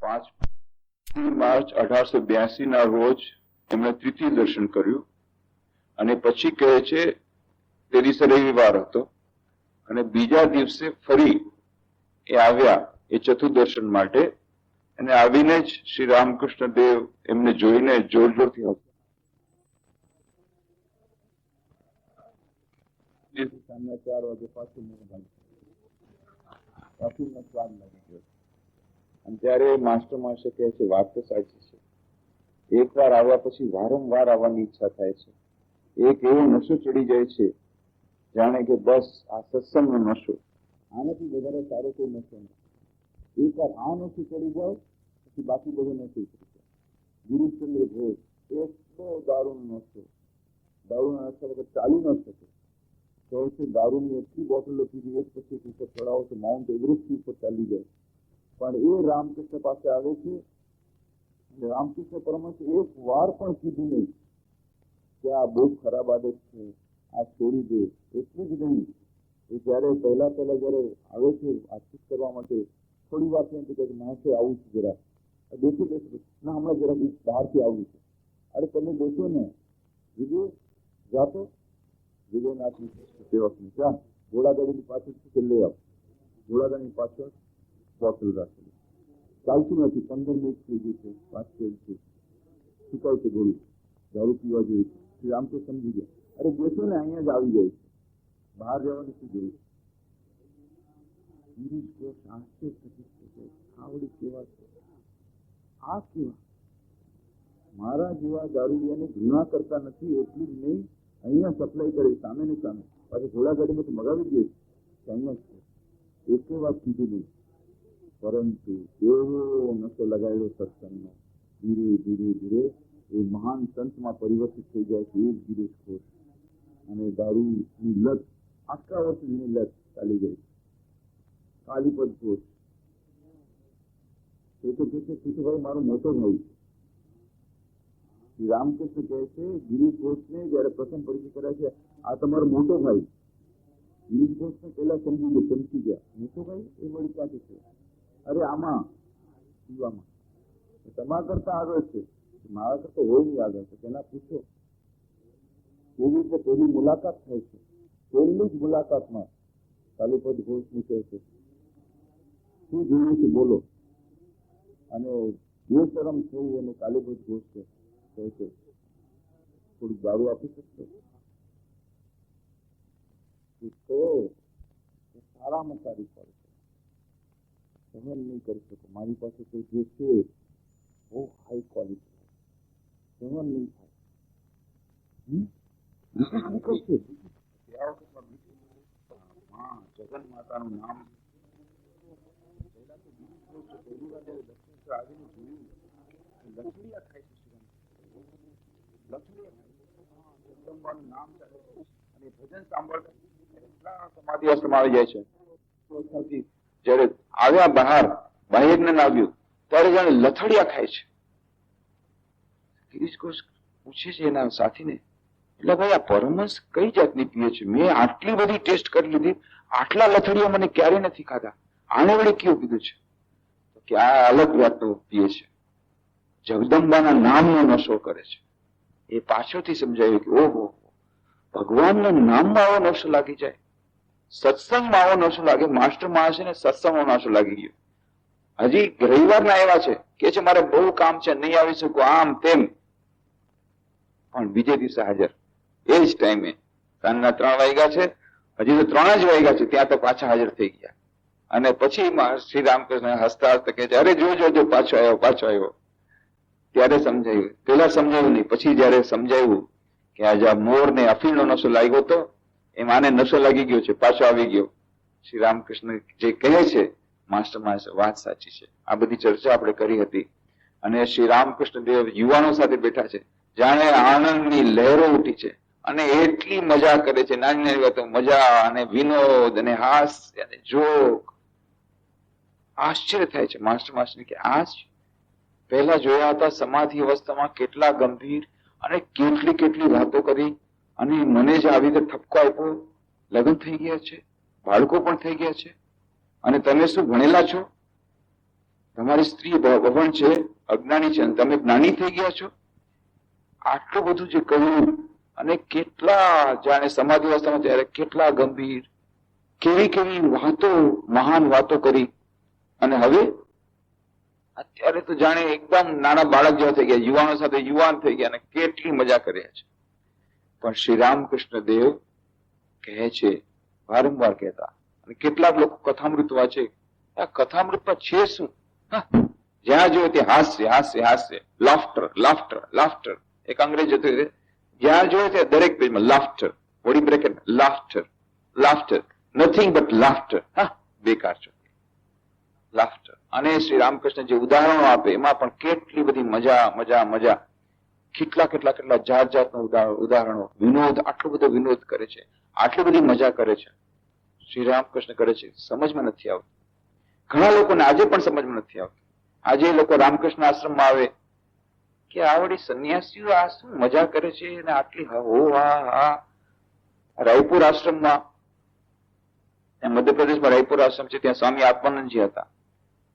5 March 1882 ના રોજ એમણે તૃતીય દર્શન કર્યું અને પછી કહે છે તે દિવસે રવિવાર હતો અને બીજા દિવસે ફરી એ આવ્યા એ ચતુર્દર્શન માટે અને આવીને જ શ્રી રામકૃષ્ણ દેવ એમને જોઈને જોર જોરથી હસ્યા. 4 વાગે પાછું સ્વાદ લાગી ગયો અને ત્યારે માસ્ટર માસ્ટર કહે છે વાત તો સાચી છે, એકવાર આવ્યા પછી વારંવાર આવવાની ઈચ્છા થાય છે. એક એવો નશો ચડી જાય છે જાણે કે બસ આ સત્સંગનો નશો, આનાથી વધારે સારો કોઈ નશો નથી. એકવાર આ નશો ચડી જાય પછી બાકી બધો નશો ઉતરી જાય. ગિરીશચંદ્ર ઘોષ એટલો દારૂનો નશો, દારૂના નશા વગર ચાલી ન શકે. કહે છે દારૂની એટલી બોટલો પીધી એક પછી ઉપર ચડાવો તો માઉન્ટ એવરેસ્ટ ઉપર ચાલી જાય. પણ એ રામકૃષ્ણ પાસે આવે છે અને રામકૃષ્ણ પરમહંસ એક વાર પણ કીધું નહીં કે આ બહુ ખરાબ આદત છે, આ છોડી દે. એટલું જ નહીં, એ જયારે પહેલા જયારે આવે છે વાતચીત કરવા માટે થોડી વાર એમ કે માણસે આવું છે જરા બેસો ના હમણાં જરા બહારથી આવું છે. અરે તમે બેસો ને વિજય જાતો વિજયનાથની સેવકની ત્યાં ઘોડાગાડીની પાછળ છેલ્લે આવ. ઘોડાગાડીની પાછળ બોટલ રાખેલી ચાલતું નથી. 15 મિનિટ થઈ ગઈ છે, પાછળ છે સુકાય છે ગોળું, દારૂ પીવા જોઈએ છે. શ્રી રામ તો સમજી ગયા, અરે બેસો ને અહીંયા જ આવી જાય છે, બહાર જવાની શું જરૂર. આવડી કેવા છે, આ કેવા મારા જેવા દારૂડિયાને ઘૃણા કરતા નથી. એટલું જ નહીં, અહીંયા સપ્લાય કરે સામે ને સામે, પાછી ઘોડાગાડીમાંથી મગાવી દે કે અહીંયા છે. એક વાત કીધું નહીં, પરંતુ એવો નશો લગાડ્યો સત્સંગનો. ધીરે ધીરે ધીરે એ મહાન સંતમાં પરિવર્તિત થઈ જાય છે. એ જ ગિરીશ ઘોષ અને દારૂની લત આખા વર્ષ જૂની લત ચાલી ગઈ. કાલીપદ ઘોષ એ તો કે છે ભાઈ મારો મોટો ભાઈ છે. શ્રી રામકૃષ્ણ કહે છે ગિરીશ ઘોષને જયારે પ્રથમ પરિચય કર્યા છે, આ તમારો મોટો ભાઈ. ગિરીશ ઘોષને પેલા સમજી ગયા, ચમકી ગયા. મોટો ભાઈ એ વળી ક્યાંથી છે? અરે આમાં પીવામાં તમારા કરતા આગળ છે. મારા કરતા હોય નહીં આગળ, તો તેના પૂછો. એવી રીતે પહેલી મુલાકાત થાય છે. પહેલી જ મુલાકાતમાં કાલીપદ ઘોષની કહે છે શું જોયું છે બોલો. અને બે શરમ થઈ અને કાલીપદ ઘોષ કહે છે થોડીક દારૂ આપી શકશો? તો સારામાં સારી પડે છે, સહન નહીં કરી શકો. મારી પાસે કોઈ જે છે બહુ હાઈ ક્વોલિટી, સહન નહીં થાય. જગન માતાનું નામ લક્ષ્મીયા થાય છે. જગદંબાનું નામ ચાલે છે અને ભજન સાંભળતા એટલા સમાધિ અવસ્થામાં આવી જાય છે. જયારે આવ્યા બહાર બાહ્ય જ્ઞાન આવ્યું ત્યારે જાણે લથડિયા ખાય છે. ગિરીશ ઘોષ પૂછે છે એના સાથીને, એટલે ભાઈ આ પરમહંસ કઈ જાતની પીએ છે? મેં આટલી બધી ટેસ્ટ કરી લીધી, આટલા લથડિયા મને ક્યારે નથી ખાધા, આને વડે કેવું પીધું છે? કે આ અલગ જાતનો પીએ છે, જગદંબાના નામનો નશો કરે છે. એ પાછળથી સમજાયું કે ઓહો, ભગવાનના નામમાં આવો નશો લાગી જાય, સત્સંગમાં આવો નશો લાગે. માસ્ટર માણસ ને સત્સંગનો નશો લાગી ગયો. હજી રવિવારના આવ્યા છે, કે છે મારે બહુ કામ છે, નહીં આવી શકું, આમ તેમ. પણ બીજે દિવસે હાજર, એ જ ટાઈમે સાંજના 3 વાગ્યા છે, હજી તો 3 જ વાગ્યા છે, ત્યાં તો પાછા હાજર થઈ ગયા. અને પછી શ્રી રામકૃષ્ણ હસતા હસતા કહે છે અરે જો પાછો આવ્યો. ત્યારે સમજાયું, પેલા સમજાયું નહીં, પછી જયારે સમજાયું કે આજે મોર ને અફીણનો નશો લાગ્યો હતો એમ આને નશો લાગી ગયો છે, પાછો આવી ગયો. શ્રી રામકૃષ્ણ જે કહે છે માસ્ટર માણસ વાત સાચી છે. આ બધી ચર્ચા આપણે કરી હતી. અને શ્રી રામકૃષ્ણ દેવ યુવાનો સાથે બેઠા છે, જાણે આનંદની લહેરો ઉઠી છે અને એટલી મજા કરે છે, નાની નાની વાતો મજા અને વિનોદ અને હાસ્ય અને જોક. આશ્ચર્ય થાય છે માસ્ટર માસ્ટર કે આ પહેલા જોયા હતા સમાધિ અવસ્થામાં કેટલા ગંભીર અને કેટલી વાતો કરી, અને મને જ આવી રીતે ઠપકો આપ્યો. લગ્ન થઈ ગયા છે, બાળકો પણ થઈ ગયા છે, અને તમે શું ભણેલા છો? તમારી સ્ત્રી અભણ છે, અજ્ઞાની છે, અને તમે જ્ઞાની થઈ ગયા છો. આટલું બધું જે કહ્યું, અને કેટલા જાણે સમાધિ અવસ્થામાં ત્યારે કેટલા ગંભીર, કેવી કેવી વાતો, મહાન વાતો કરી. અને હવે અત્યારે તો જાણે એકદમ નાના બાળક જેવા થઈ ગયા, યુવાનો સાથે યુવાન થઈ ગયા, અને કેટલી મજા કર્યા છે. પણ શ્રી રામકૃષ્ણ દેવ કહે છે, વારંવાર કહેતા, અને કેટલાક લોકો કથામૃત વાંચે, આ કથામૃતમાં છે શું? જ્યાં જોયું ત્યાં હાસ્ય, હાસ્ય, હાસ્ય, લાફ્ટર, લાફ્ટર, લાફ્ટર. એક અંગ્રેજ હતું, જ્યાં જોયું ત્યાં દરેક પેજમાં લાફ્ટર, વળી bracket laughter, laughter, nothing but laughter. હા, બેકાર છે લાફ્ટર. અને શ્રી રામકૃષ્ણ જે ઉદાહરણો આપે એમાં પણ કેટલી બધી મજા, મજા, મજા. કેટલા કેટલા કેટલા જાત જાતના ઉદાહરણો, વિનોદ, આટલો બધો વિનોદ કરે છે, આટલી બધી મજા કરે છે, શ્રી રામકૃષ્ણ કરે છે. સમજમાં નથી આવતું. ઘણા લોકોને આજે પણ સમજમાં નથી આવતું. આજે લોકો રામકૃષ્ણ આશ્રમમાં આવે કે આવડી સંન્યાસીઓ આ શું મજા કરે છે, અને આટલી હો હા હા. રાયપુર આશ્રમમાં, મધ્યપ્રદેશમાં રાયપુર આશ્રમ છે, ત્યાં સ્વામી આત્માનંદજી હતા.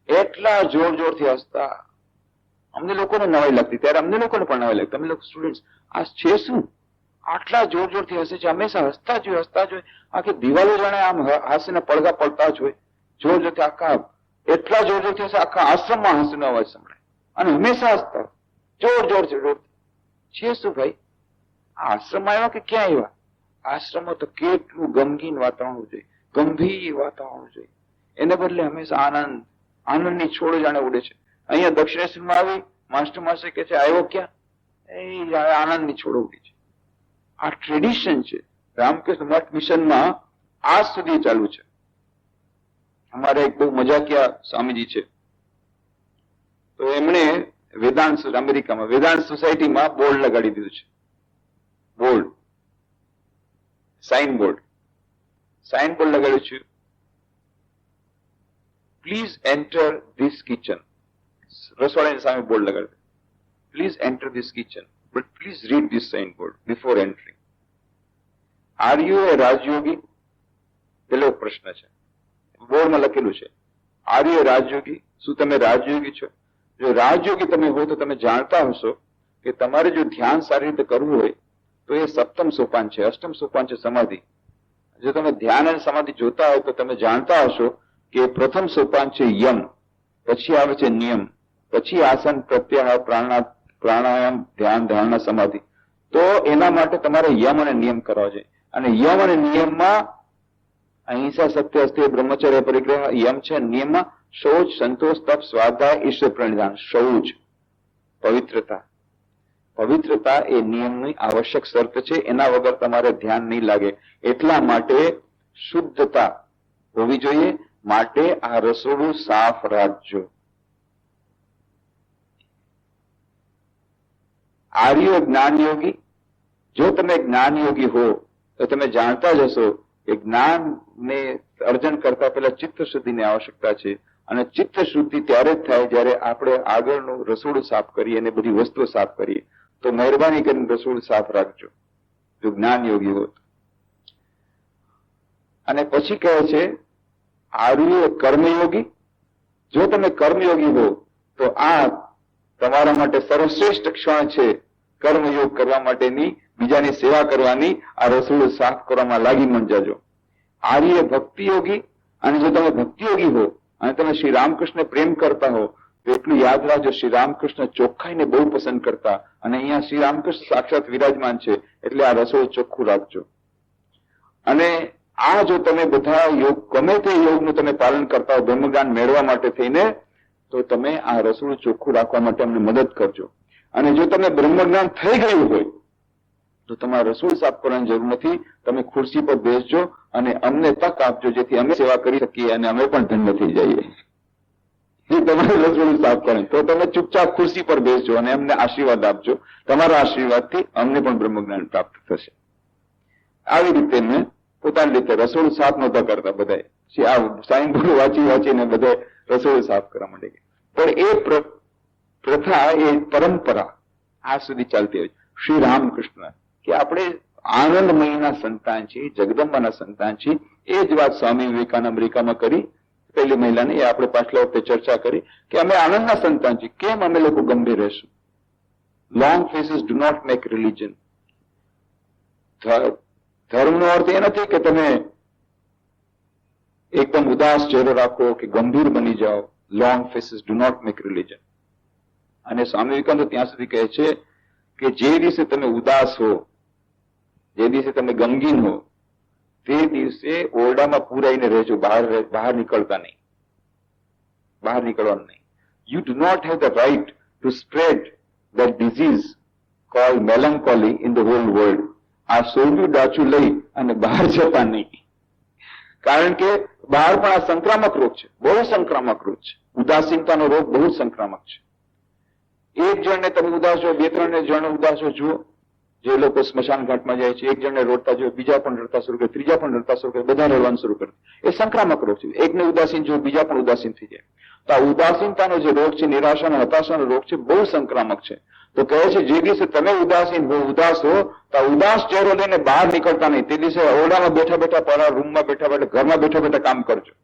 એટલા જોર જોરથી હસતા, અમને લોકોને નવાઈ લાગતી. ત્યારે અમને લોકોને પણ નવાઈ લાગતી. અમે લોકો સ્ટુડન્ટ, આ છે શું? આટલા જોર જોરથી હસે છે, હંમેશા હસતા જ હોય, હસતા જ હોય. આખી દિવાલો જાણે આમ હાસ્યના પડઘા પડતા જ હોય, જોર જોરથી. આખા એટલા જોર જોરથી હશે, આખા આશ્રમમાં હાસ્યનો અવાજ સંભળાય, અને હંમેશા હસતા, જોર જોર છે શું ભાઈ? આ આશ્રમમાં આવ્યા કે ક્યાં આવ્યા? આશ્રમમાં તો કેટલું ગમગીન વાતાવરણ જોઈએ, ગંભીર વાતાવરણ જોઈએ. એને બદલે હંમેશા આનંદ, આનંદની છોડ જાણે ઉડે છે. અહીંયા દક્ષિણેશ્વરમાં આવી માસ્ટર કે છે આવ્યો ક્યાં? એ આનંદની છોડ ઉડી છે. આ ટ્રેડિશન છે. રામકૃષ્ણ મઠ મિશનમાં આજ સુધી ચાલુ છે. અમારે એક બહુ મજાકિયા સ્વામીજી છે, તો એમણે વેદાંત, અમેરિકામાં વેદાંત સોસાયટીમાં બોર્ડ લગાડી દીધું છે. બોર્ડ, સાઇન બોર્ડ લગાડ્યું છે. Please enter this kitchen. રસોડાની સામે બોર્ડ લગાડ્યું, please enter this kitchen, but please read this sign board before entering. Are you a રાજયોગી? પેલો પ્રશ્ન છે. બોર્ડમાં લખેલું છે, આર યુ એ રાજયોગી? શું તમે રાજયોગી છો? જો રાજયોગી તમે હો તો તમે જાણતા હશો કે તમારે જો ધ્યાન સારી રીતે કરવું હોય તો એ સપ્તમ સોપાન છે, અષ્ટમ સોપાન છે સમાધિ. જો તમે ધ્યાન અને સમાધિ જોતા હોય તો તમે જાણતા હશો કે પ્રથમ સોપાન છે યમ, પછી આવે છે નિયમ, પછી આસન, પ્રત્યાહાર, પ્રાણાયામ, ધ્યાન, ધારણા, સમાધિ. તો એના માટે તમારે યમ અને નિયમ કરવા જોઈએ. અને યમ અને નિયમમાં અહિંસા, સત્ય, અસ્થિર, બ્રહ્મચર્ય, પરિગ્રહ યમ છે. નિયમમાં શૌચ, સંતોષ, તપ, સ્વાધ્યાય, ઈશ્વર પ્રણિધાન. શૌચ, પવિત્રતા. પવિત્રતા એ નિયમની આવશ્યક શરત છે. એના વગર તમારે ધ્યાન નહીં લાગે. એટલા માટે શુદ્ધતા હોવી જોઈએ. માટે આ રસોડું સાફ રાખજો. આર્ય જ્ઞાન યોગી? જો તમે જ્ઞાન યોગી હો તો તમે જાણતા જ હશો કે જ્ઞાનને અર્જન કરતા પહેલા ચિત્ત શુદ્ધિની આવશ્યકતા છે. અને ચિત્ત શુદ્ધિ ત્યારે જ થાય જ્યારે આપણે આગળનું રસોડું સાફ કરીએ અને બધી વસ્તુઓ સાફ કરીએ. તો મહેરબાની કરીને રસોડું સાફ રાખજો જો જ્ઞાન યોગી હો. અને પછી કહે છે આર્ય કર્મયોગી? જો તમે કર્મયોગી હો તો આ તમારા માટે સર્વશ્રેષ્ઠ ક્ષણ છે કર્મયોગ કરવા માટેની, બીજાની સેવા કરવાની. આ રસોડું સાફ કરવામાં લાગી મંજાજો. આર્ય ભક્તિ યોગી? અને જો તમે ભક્તિ યોગી હો અને તમે શ્રી રામકૃષ્ણ પ્રેમ કરતા હો તો એટલું યાદ રાખજો, શ્રી રામકૃષ્ણ ચોખ્ખાઈને બહુ પસંદ કરતા, અને અહીંયા શ્રી રામકૃષ્ણ સાક્ષાત વિરાજમાન છે, એટલે આ રસોડું ચોખ્ખું રાખજો. અને આ જો તમે બધા યોગ, ગમે તે યોગનું તમે પાલન કરતા હો બ્રહ્મજ્ઞાન મેળવવા માટે થઈને, તો તમે આ રસોડું ચોખ્ખું રાખવા માટે અમને મદદ કરજો. અને જો તમે બ્રહ્મજ્ઞાન થઈ ગયું હોય તો તમારે રસોડું સાફ કરવાની જરૂર નથી. તમે ખુરશી પર બેસજો અને અમને તક આપજો, જેથી અમે સેવા કરી શકીએ અને અમે પણ ધન્ય થઈ જઈએ. એ તમારે રસોડું સાફ કરે તો તમે ચૂપચાપ ખુરશી પર બેસજો અને અમને આશીર્વાદ આપજો. તમારા આશીર્વાદથી અમને પણ બ્રહ્મજ્ઞાન પ્રાપ્ત થશે. આવી રીતે મેં પોતાની રીતે રસોડું સાફ નહોતા કરતા બધાએ. આ સાઈનબોર્ડ વાંચીને બધા રસોડું સાફ કરવા માંડે. પણ એ પ્રથા, એ પરંપરા આ સુધી ચાલતી હોય. શ્રી રામકૃષ્ણ કે આપણે આનંદમયીના સંતાન છીએ, જગદંબાના સંતાન છીએ. એ જ વાત સ્વામી વિવેકાનંદ અમેરિકામાં કરી. પેલી મહિલાને, એ આપણે પાછલા વખતે ચર્ચા કરી કે અમે આનંદના સંતાન છીએ, કેમ અમે લોકો ગંભીર રહેશું? Long faces do not make religion. ધર્મનો અર્થ એ નથી કે તમે એકદમ ઉદાસ ચહેરો રાખો કે ગંભીર બની જાઓ. Long faces do not make religion. અને સ્વામી વિવેકાનંદ ત્યાં સુધી કહે છે કે જે દિવસે તમે ઉદાસ હો, જે દિવસે તમે ગમગીન હો, તે દિવસે ઓરડામાં પૂરાઈને રહેજો, બહાર નીકળતા નહીં, બહાર નીકળવાનું નહીં. You do not have the right to spread that disease called melancholy in the whole world. આ સોળ્યું ડાચું લઈ અને બહાર જતા નહીં, કારણ કે બહાર પણ આ સંક્રામક રોગ છે, બહુ સંક્રામક રોગ છે. ઉદાસીનતાનો રોગ બહુ સંક્રામક છે. એક જણને તમે ઉદાસ જો, બે ત્રણ જણ ઉદાસ જુઓ, જે લોકો સ્મશાન ઘાટમાં જાય છે, એક જણને રોડતા જો, બીજા પણ રડતા શરૂ કરે, ત્રીજા પણ રડતા શરૂ કરે, બધા રડવાનું શરૂ કરે. એ સંક્રામક રોગ છે. એકને ઉદાસીન જો, બીજા પણ ઉદાસીન થઈ જાય. તો આ ઉદાસીનતાનો જે રોગ છે, નિરાશાનો હતાશાનો રોગ છે, બહુ સંક્રામક છે. તો કહે છે જે દિવસે તમે ઉદાસીન હો, ઉદાસ હો, તો ઉદાસ ચહેરો લઈને બહાર નીકળતા નહીં. તે દિવસે ઓરડામાં બેઠા બેઠા, પરા રૂમમાં બેઠા બેઠા, ઘરમાં બેઠા બેઠા કામ કરજો.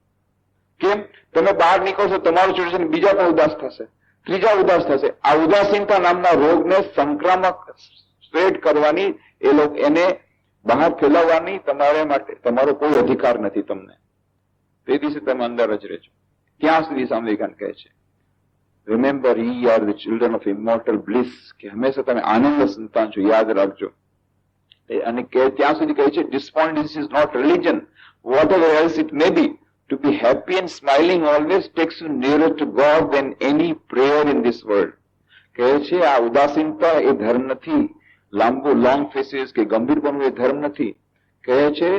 કેમ? તમે બહાર નીકળશો, તમારું ચહેરો છે, બીજા પણ ઉદાસ થશે, ત્રીજા ઉદાસ થશે. આ ઉદાસીનતા નામના રોગને સંક્રામક સ્પ્રેડ કરવાની, એ લોકો એને બહાર ફેલાવવાની તમારે માટે તમારો કોઈ અધિકાર નથી તમને. તે દિવસે તમે અંદર જ રહેજો. ત્યાં સુધી સ્વામી વિવેકાનંદ કહે છે, remember ye are the children of immortal bliss, કે હંમેશા તમે આનંદ સંતાન છો, યાદ રાખજો. અને ત્યાં સુધી કહે છે, despondency is not religion, whatever else it may be. To be happy and smiling always takes you nearer to God than any prayer in this world. કહે છે આ ઉદાસીનતા એ ધર્મ નથી, લાંબુ લોંગ ફેસીસ કે ગંભીર બનવું એ ધર્મ નથી. કહે છે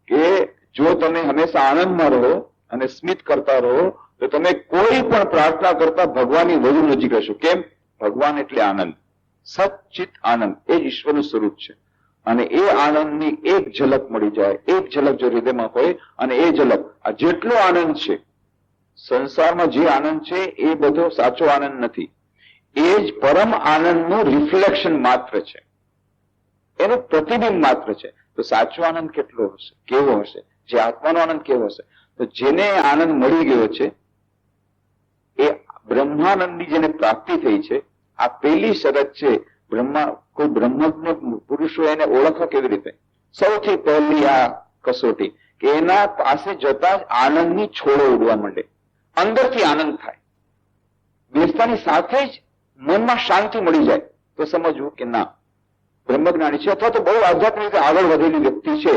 કે જો તમે હંમેશા આનંદમાં રહો અને સ્મિત કરતા રહો, તો તમે કોઈ પણ પ્રાર્થના કરતા ભગવાનની વધુ નજીક રહેશો. કેમ? ભગવાન એટલે આનંદ, સચ્ચિત આનંદ, એ જ ઈશ્વરનું સ્વરૂપ છે. અને એ આનંદની એક ઝલક મળી જાય, એક ઝલક જો હૃદયમાં હોય, અને એ ઝલક, આ જેટલો આનંદ છે સંસારમાં, જે આનંદ છે એ બધો સાચો આનંદ નથી. એ જ પરમ આનંદનું રિફ્લેક્શન માત્ર છે, એનું પ્રતિબિંબ માત્ર છે. તો સાચો આનંદ કેટલો હશે, કેવો હશે? જે આત્માનો આનંદ કેવો હશે? તો જેને આનંદ મળી ગયો છે, એ બ્રહ્માનંદની જેને પ્રાપ્તિ થઈ છે, આ પેલી શરત છે. કોઈ બ્રહ્મજ્ઞ પુરુષો એને ઓળખવા કેવી રીતે? સૌથી પહેલી આ કસોટી કે એના પાસે જતા જ આનંદની છોડો ઉડવા માંડે, અંદરથી આનંદ થાય, બેસતાની સાથે જ મનમાં શાંતિ મળી જાય. તો સમજવું કે ના, બ્રહ્મજ્ઞાની છે, અથવા તો બહુ આધ્યાત્મિક રીતે આગળ વધેલી વ્યક્તિ છે.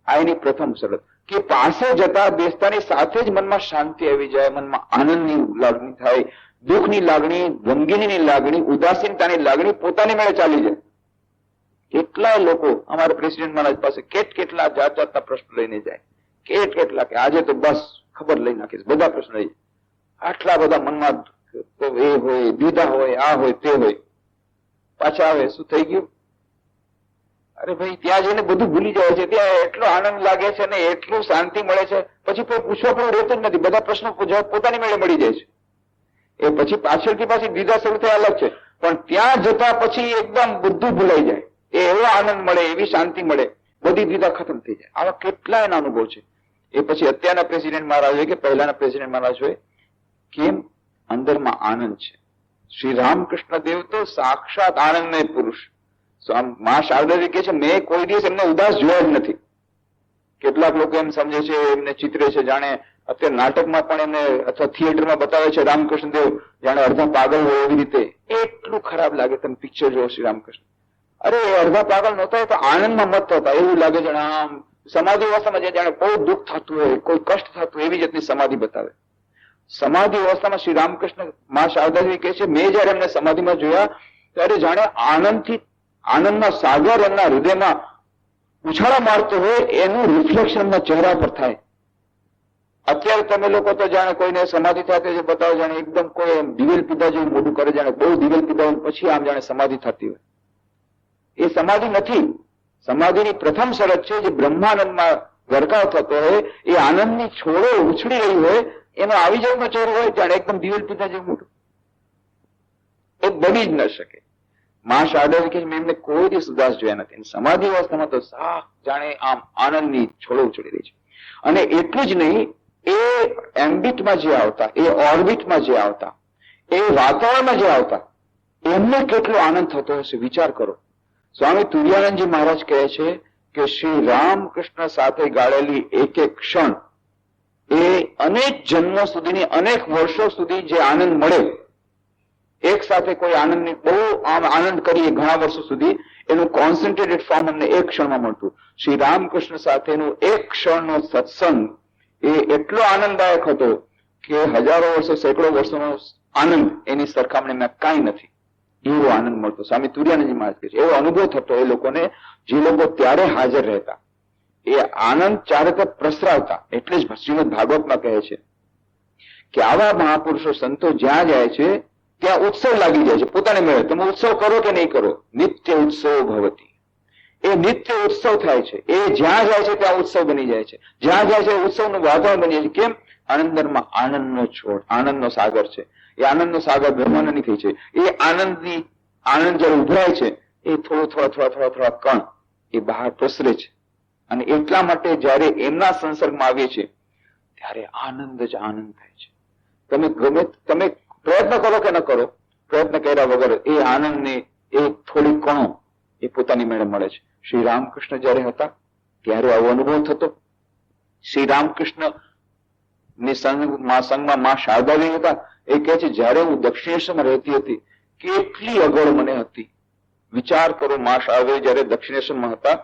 આ એની પ્રથમ શરત, કે પાસે જતા બેસતાની સાથે જ મનમાં શાંતિ આવી જાય, મનમાં આનંદની લાગણી થાય, દુઃખની લાગણી, ગમગીનીની લાગણી, ઉદાસીનતાની લાગણી પોતાની મેળે ચાલી જાય. કેટલાય લોકો અમારા પ્રેસિડેન્ટ મહારાજ પાસે કેટલા જાત જાતના પ્રશ્ન લઈને જાય, કેટલા કે આજે તો બસ ખબર લઈ નાખીશ, બધા પ્રશ્ન લઈ. આટલા બધા મનમાં એ હોય, દીધા હોય, આ હોય, તે હોય. પાછા આવે, શું થઈ ગયું? અરે ભાઈ, ત્યાં જઈને બધું ભૂલી જાય છે, ત્યાં એટલો આનંદ લાગે છે ને એટલું શાંતિ મળે છે, પછી કોઈ પૂછવા પણ રહેતું જ નથી, બધા પ્રશ્નો પોતાની મેળે મળી જાય છે. એ પછી પાછળથી પાછી દીધા શરૂ થયા અલગ છે, પણ ત્યાં જતા પછી એકદમ બધું ભૂલાઈ જાય. એ એવો આનંદ મળે, એવી શાંતિ મળે, બધી દીધા ખતમ થઈ જાય. આવા કેટલા એના અનુભવ છે. એ પછી અત્યારના પ્રેસિડેન્ટ મહારાજ હોય કે પહેલાના પ્રેસિડેન્ટ મહારાજ હોય, કેમ? અંદરમાં આનંદ છે. શ્રી રામકૃષ્ણ દેવ તો સાક્ષાત આનંદમય પુરુષ. મા શારદાજી કહે છે, મેં કોઈ દિવસ એમને ઉદાસ જોયા જ નથી. કેટલાક લોકો એમ સમજે છે, એમને ચિત્રે છે, જાણે અત્યારે નાટકમાં પણ એમને અથવા થિયેટરમાં બતાવે છે રામકૃષ્ણ દેવ જાણે અડધા પાગલ હોય એવી રીતે. એટલું ખરાબ લાગે. તમે પિક્ચર જોવો શ્રી રામકૃષ્ણ, અરે અડધા પાગલ નહોતા, તો આનંદમાં મત થતા. એવું લાગે જાણે આમ સમાધિ અવસ્થામાં જાણે કોઈ દુઃખ થતું હોય, કોઈ કષ્ટ થતું હોય, એવી જાતની સમાધિ બતાવે. સમાધિ અવસ્થામાં શ્રી રામકૃષ્ણ મા શારદાજી કહે છે, મેં જયારે એમને સમાધિમાં જોયા ત્યારે જાણે આનંદથી, આનંદના સાગર એમના હૃદયમાં ઉછાળા મારતો હોય, એનું રિફ્લેક્શન એમના ચહેરા પર થાય. અત્યારે તમે લોકો તો જાણે કોઈને સમાધિ થતી હોય બતાવો, જાણે એકદમ કોઈ દિવેલ પીધા જેવું મોઢું કરે, જાણે બહુ દિવેલ પીધા હોય પછી આમ જાણે સમાધિ થતી હોય. એ સમાધિ નથી. સમાધિની પ્રથમ શરત છે, જે બ્રહ્માનંદમાં ગરકાવ થતો હોય, એ આનંદની છોડો ઉછળી રહી હોય, એનો આવી જાતનો ચહેરો હોય, જાણે એકદમ દિવેલ પીધા જેવું મોઢું. એ બની જ ન શકે. મા શારદા કે મેં એમને કોઈ દિવસ ઉદાસ જોયા નથી. સમાધિ અવસ્થામાં તો જાણે આમ આનંદની છોડો ઉછળી રહી છે. અને એટલું જ નહીં, એ એમ્બિટમાં જે આવતા, એ ઓર્બિટમાં જે આવતા, એ વાતાવરણમાં જે આવતા, એમને કેટલો આનંદ થતો હશે વિચાર કરો. સ્વામી તુર્યાનંદજી મહારાજ કહે છે કે શ્રી રામકૃષ્ણ સાથે ગાળેલી એક એક ક્ષણ એ અનેક જન્મો સુધીની, અનેક વર્ષો સુધી જે આનંદ મળે, એક સાથે કોઈ આનંદની બહુ આમ આનંદ કરીએ ઘણા વર્ષો સુધી, એનું કોન્સન્ટ્રેટેડ ફોર્મ અમને એક ક્ષણમાં મળતું. શ્રી રામકૃષ્ણ સાથેનું એક ક્ષણનો સત્સંગ એ એટલો આનંદદાયક હતો કે હજારો વર્ષો, સેંકડો વર્ષોનો આનંદ એની સરખામણીમાં કાંઈ નથી. એવો આનંદ મળતો. સ્વામી તુર્યાનંદજી મહારાજ કહે છે એવો અનુભવ થતો એ લોકોને, જે લોકો ત્યારે હાજર રહેતા. એ આનંદ ચારે તરફ પ્રસરાવતા. એટલે જ શ્રીમદ ભાગવતમાં કહે છે કે આવા મહાપુરુષો, સંતો જ્યાં જાય છે ત્યાં ઉત્સવ લાગી જાય છે. પોતાને મળે, તમે ઉત્સવ કરો કે નહીં કરો, નિત્ય ઉત્સવ ભવતી. એ નિત્ય ઉત્સવ થાય છે. એ જ્યાં જાય છે ત્યાં ઉત્સવ બની જાય છે. જ્યાં જાય છે ઉત્સવનું વાતાવરણ બની જાય છે. કેમ? આનંદમાં આનંદનો છોડ, આનંદનો સાગર છે. એ આનંદનો સાગર બ્રહ્માંડની થઈ છે. એ આનંદની, આનંદ જ્યારે ઉભરાય છે એ થોડા કણ એ બહાર પ્રસરે છે. અને એટલા માટે જ્યારે એમના સંસર્ગમાં આવીએ છીએ ત્યારે આનંદ જ આનંદ થાય છે. તમે પ્રયત્ન કરો કે ન કરો, પ્રયત્ન કર્યા વગર એ આનંદને એ થોડી કણો એ પોતાની મેળે મળે છે. શ્રી રામકૃષ્ણ જયારે હતા ત્યારે આવો અનુભવ થતો. શ્રી રામકૃષ્ણ ની સંઘમાં માં શારદાદેવી હતા. એ કહે છે જયારે હું દક્ષિણેશ્વરમાં રહેતી હતી કેટલી અગવડ મને હતી. વિચાર કરો, માં શારદાદેવી જયારે દક્ષિણેશ્વરમાં હતા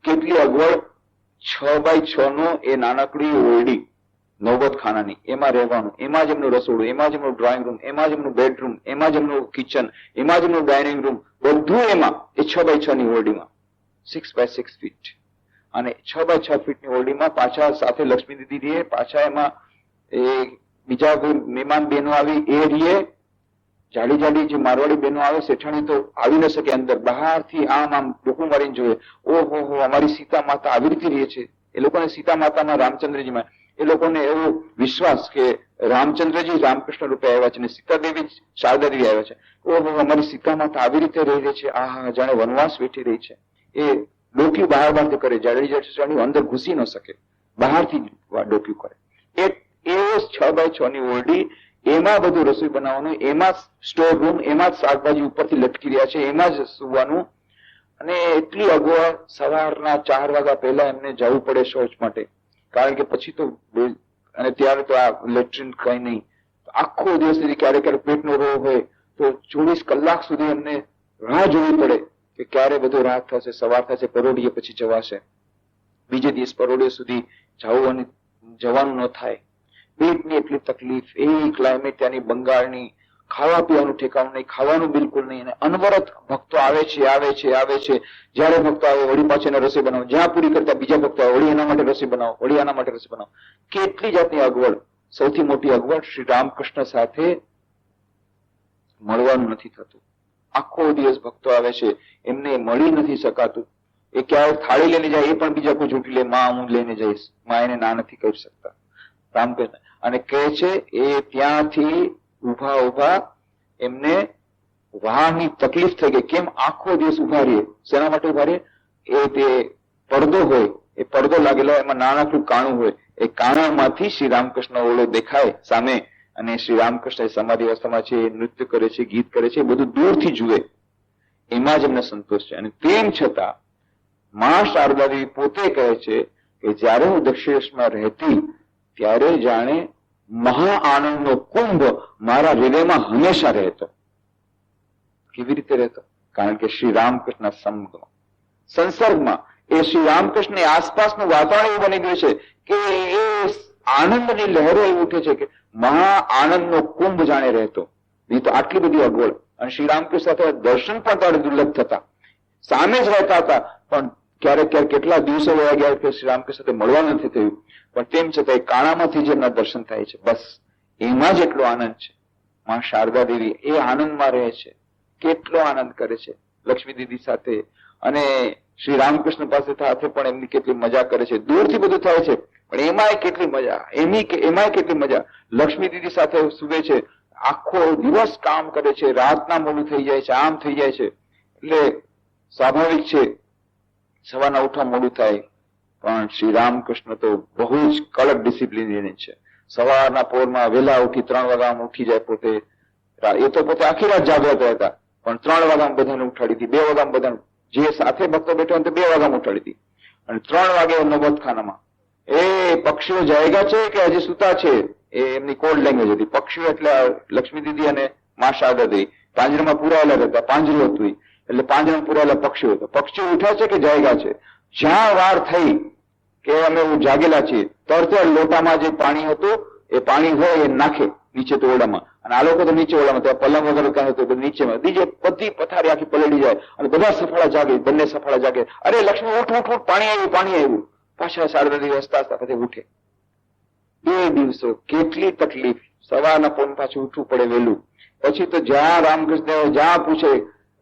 કેટલી અગવડ. 6x6 નો એ નાનકડી ઓરડી નૌબત ખાનાની, એમાં રહેવાનું, એમાં જ એમનું રસોડું, એમાં જ એમનું ડ્રોઈંગ રૂમ, એમાં જ એમનું બેડરૂમ, એમાં જ એમનું કિચન, એમાં જ એમનું ડાઇનિંગ રૂમ, બધું એમાં એ 6x6 ની ઓરડીમાં, 6x6 ફીટ. અને 6x6 ફીટની ઓરડીમાં પાછા સાથે લક્ષ્મી દીદી રહીએ, પાછા એમાં એ બીજા કોઈ મહેમાન બહેનો આવી એ રહીએ, જાડી જાડી જે મારવાડી બહેનો આવે, શેઠાણી તો આવી ન શકે અંદર, બહારથી આમ ડોકું મારીને જોઈએ, ઓહો અમારી સીતા માતા આવી રીતે રહે છે. એ લોકોને સીતા માતામાં, રામચંદ્રજીમાં એ લોકોને એવો વિશ્વાસ કે રામચંદ્રજી રામકૃષ્ણ રૂપે આવ્યા છે ને સીતાદેવી શારદાદેવી આવ્યા છે. ઓહો અમારી સીતા માતા આવી રીતે રહી છે, આહા જાણે વનવાસ બેઠી રહી છે. એ ડોક્યું બહારથી કરે, જાડી જાડી અંદર ઘૂસી ન શકે, બહારથી ડોક્યું કરે. એવો 6x6 ની ઓરડી, એમાં બધું રસોઈ બનાવવાનું, એમાં સ્ટોર રૂમ, એમાં જ શાકભાજી ઉપરથી લટકી રહ્યા છે, એમાં જ સુવાનું. અને એટલી અગવડ, સવારના 4 વાગ્યા પહેલા એમને જવું પડે શૌચ માટે, કારણ કે પછી તો, અને ત્યારે તો આ લેટ્રિન કઈ નહીં, આખો દિવસ સુધી ક્યારેક ક્યારેક પેટનો રોગ હોય તો 24 કલાક સુધી એમને રાહ જોવી પડે કે ક્યારે બધું રાત થશે, સવાર થશે, પરોઢીએ પછી જવાશે. બીજે દિવસ પરોઢીએ સુધી જવાનું ન થાય. પેટની એટલી તકલીફ, એ ક્લાઇમેટ ત્યાંની બંગાળની, ખાવા પીવાનું ઠેકાણું નહીં, ખાવાનું બિલકુલ નહીં. અને અનવરત ભક્તો આવે છે. જયારે ભક્તો આવે વળી પાછળ એને રસોઈ બનાવો, જ્યાં પૂરી કરતા બીજા ભક્તો આવે, વળી એના માટે રસોઈ બનાવો, વળી આના માટે રસોઈ બનાવો. કેટલી જાતની અગવડ. સૌથી મોટી અગવડ શ્રી રામકૃષ્ણ સાથે મળવાનું નથી થતું. આખો દિવસ ભક્તો આવે છે, એમને મળી નથી શકાતું. એ ક્યારેક થાળી લઈને જાય, એ પણ બીજા કોઈ ઝૂંટી લે, માં હું લઈને જઈશ, માં એને ના નથી કહી શકતા. રામકૃષ્ણ અને કહે છે એ ત્યાંથી ઉભા એમને વાહની તકલીફ થઈ ગઈ. કેમ? આખો દિવસ ઉભા રહીએ. શેના માટે ઉભા રહીએ? એ તે પડદો હોય, એ પડદો લાગેલો, એમાં નાનકડું કાણું હોય, એ કાણામાંથી શ્રી રામકૃષ્ણ ઓળો દેખાય સામે, અને શ્રી રામકૃષ્ણ સમાધિ અવસ્થામાં છે, નૃત્ય કરે છે, ગીત કરે છે, બધું દૂરથી જુએ, એમાં જ એમને સંતોષ છે. અને તેમ છતાં માં શારદાદેવી પોતે કહે છે કે જયારે હું દક્ષિણેશ્વરમાં રહેતી ત્યારે જાણે મહા આનંદનો કુંભ મારા હૃદયમાં હંમેશા રહેતો. કેવી રીતે રહેતો? કારણ કે શ્રી રામકૃષ્ણ સંસર્ગમાં એ શ્રી રામકૃષ્ણની આસપાસનું વાતાવરણ એવું બની ગયું છે કે એ આનંદની લહેરો એવું ઉઠે છે કે મહા આનંદનો કુંભ જાણે રહેતો. નહીં તો આટલી બધી અગવડ. અને શ્રી રામકૃષ્ણ સાથે દર્શન પણ ત્યારે દુર્લભ થતા, સામે જ રહેતા હતા, પણ ક્યારેક કેટલા દિવસો વયા ગયા કે શ્રી રામકૃષ્ણ સાથે મળવા નથી થયું, પણ તેમ છતાં કાણામાંથી જ એમના દર્શન થાય છે. બસ એમાં જ એટલો આનંદ છે. માં શારદા દેવી એ આનંદમાં રહે છે, કેટલો આનંદ કરે છે લક્ષ્મી દીદી સાથે, અને શ્રી રામકૃષ્ણ પાસે સાથે પણ એમની કેટલી મજા કરે છે. દૂરથી બધું થાય છે પણ એમાંય કેટલી મજા, એમાંય કેટલી મજા. લક્ષ્મી દીદી સાથે સુવે છે, આખો દિવસ કામ કરે છે, રાતના મોડું થઈ જાય છે, આમ થઈ જાય છે, એટલે સ્વાભાવિક છે સવારના ઉઠવા મોડું થાય, પણ શ્રી રામકૃષ્ણ તો બહુ જ કડક ડિસિપ્લિન છે. સવારના પોરમાં વહેલા ઉઠી 3 વાગ્યામાં ઉઠી જાય પોતે. એ તો પોતે આખી રાત જાગ્રત હતા, પણ 3 વાગ્યામાં બધાને ઉઠાડી હતી, 2 વાગ્યામાં બધાને, જે સાથે ભક્તો બેઠો તો 2 વાગ્યામાં ઉઠાડી હતી, અને 3 વાગે નોબતખાનામાં એ પક્ષીઓ જાગ્યા છે કે હજી સુતા છે, એ એમની કોડ લેંગ્વેજ હતી. પક્ષીઓ એટલે લક્ષ્મી દીદી અને મા શારદા દેવી પાંજરામાં પુરાયેલા હતા, પાંજરું હતું એટલે પાંજરામાં પુરાયેલા પક્ષીઓ હતા. પક્ષીઓ ઉઠ્યા છે કે જાગ્યા છે. જ્યાં વાર થઈ કે અમે જાગેલા છીએ, તરત લોટામાં જે પાણી હતું એ પાણી હોય એ નાખે નીચે તો ઓરડામાં, અને આ લોકો તો નીચે ઓરડામાં, ત્યાં પલંગ વગર કાંઈ હતું નીચેમાં, બીજે બધી પથારી આખી પલળી જાય અને બધા સફાળા જાગે, બંને સફાળા જાગે, અરે લક્ષ્મી ઉઠ ઉઠ ઉઠ, પાણી આવ્યું પાણી આવ્યું. પાછા શારદાજી હસતા હસતા પછી ઉઠે. 2 દિવસો કેટલી તકલીફ. સવારના પોન પાછું ઉઠવું પડે વહેલું. પછી તો જ્યાં રામકૃષ્ણ જ્યાં પૂછે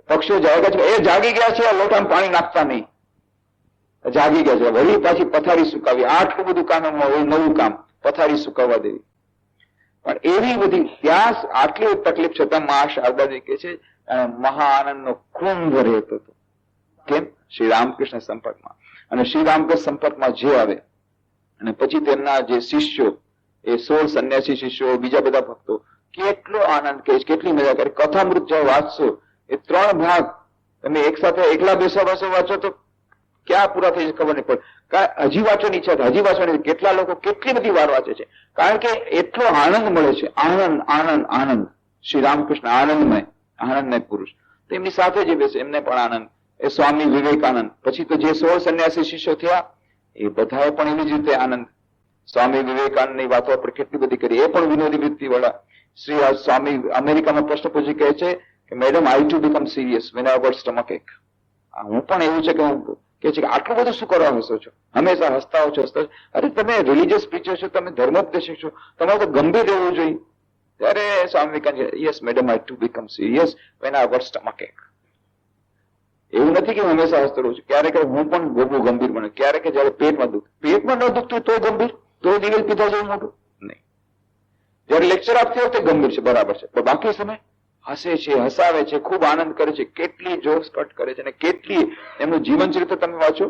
પક્ષીઓ જાગ્યા છે, એ જાગી ગયા છે, લોટામાં પાણી નાખતા નહીં, જાગી ગયા છે. વળી પાછી પથારી સુકાવી. આટલું બધું કામ હોય, નવું કામ, પથારી સુકાવવા દેવી. પણ એવી બધી ત્યાં આટલી તકલીફ છતાં મા શારદાજી કે છે મહા આનંદનો કુંભ રહેતો હતો. કેમ? શ્રી રામકૃષ્ણ સંપર્કમાં. અને શ્રી રામકૃષ્ણ સંપર્કમાં જે આવે અને પછી તેમના જે શિષ્યો, એ 16 સંન્યાસી શિષ્યો, બીજા બધા ભક્તો, કેટલો આનંદ કહે, કેટલી મજા કરે. કથામૃત જો વાંચશો એ 3 ભાગ તમે એક સાથે એકલા બેસો વાંચો તો ક્યાં પૂરા થઈ ખબર નહીં પડે. હજી વાંચવાની ઈચ્છા થાય, હજી વાંચવાની. કેટલા લોકો કેટલી બધી વાર વાંચે છે, કારણ કે એટલો આનંદ મળે છે. આનંદ આનંદ આનંદ. શ્રી રામકૃષ્ણ આનંદમય પુરુષ. તો એમની સાથે જે બેસે એમને પણ આનંદ. એ સ્વામી વિવેકાનંદ. પછી તો જે 16 સંન્યાસી શિષ્યો થયા એ બધાએ પણ એવી જ રીતે આનંદ. સ્વામી વિવેકાનંદની વાતો આપણે કેટલી બધી કરી, એ પણ વિનોદી વૃત્તિ વાળા. શ્રી સ્વામી અમેરિકામાં પ્રશ્ન પૂછી કહે છે કે madam, I two become serious when I got stomach ache. હું પણ એવું છે કે હું કે છે કે આટલું બધું શું કરવા હસો છો, હંમેશા હસતા હો છો, હસતા. અરે તમે રિલીજીયસ પ્રીચર છો, તમે ધર્મોપદેશક છો, તમારે તો ગંભીર રહેવું જોઈએ. ત્યારે Swami Vivekananda, yes madam, I two become serious when I got stomach ache. એવું નથી કે હું હંમેશા હસતો રહું છું, ક્યારેક હું પણ બહુ ગંભીર બને, ક્યારેક જયારે પેટમાં ન દુખતું તો ગંભીર, તો દિવેલ પીધા જેવું મોટું નહીં. જયારે લેક્ચર આપતી વખતે ગંભીર છે, બરાબર છે, પણ બાકી સમય હસે છે, હસાવે છે, ખૂબ આનંદ કરે છે, કેટલી જોક્સ કટ કરે છે, અને કેટલી એમનું જીવન ચરિત્ર તમે વાંચો.